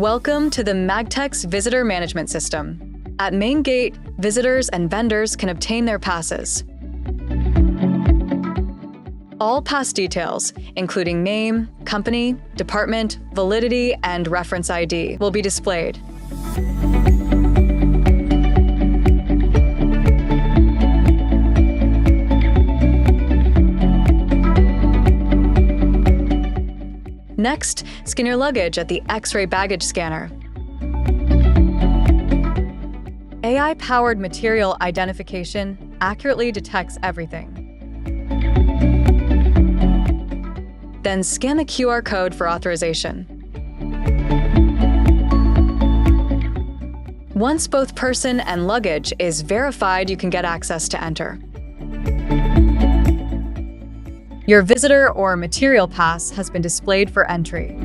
Welcome to the Magtech's Visitor Management System. At Main Gate, visitors and vendors can obtain their passes. All pass details, including name, company, department, validity, and reference ID, will be displayed. Next, scan your luggage at the X-ray baggage scanner. AI-powered material identification accurately detects everything. Then scan the QR code for authorization. Once both person and luggage is verified, you can get access to enter. Your visitor or material pass has been displayed for entry.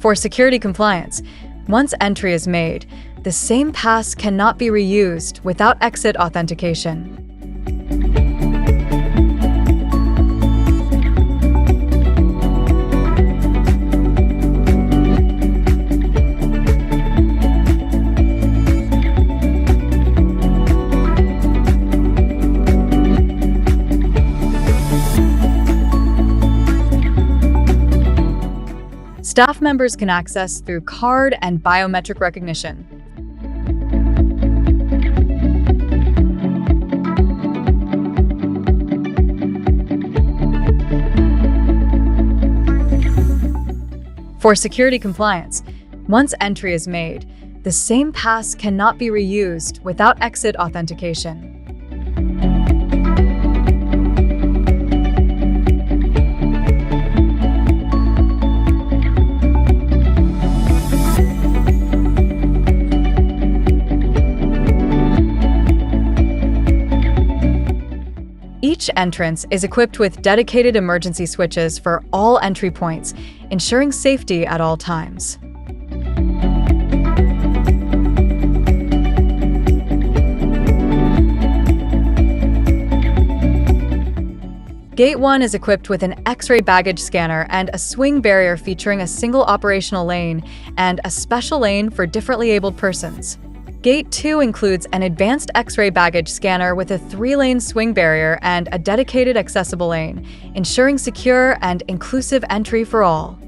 For security compliance, once entry is made, the same pass cannot be reused without exit authentication. Staff members can access through card and biometric recognition. For security compliance, once entry is made, the same pass cannot be reused without exit authentication. Each entrance is equipped with dedicated emergency switches for all entry points, ensuring safety at all times. Gate 1 is equipped with an X-ray baggage scanner and a swing barrier featuring a single operational lane and a special lane for differently abled persons. Gate 2 includes an advanced X-ray baggage scanner with a 3-lane swing barrier and a dedicated accessible lane, ensuring secure and inclusive entry for all.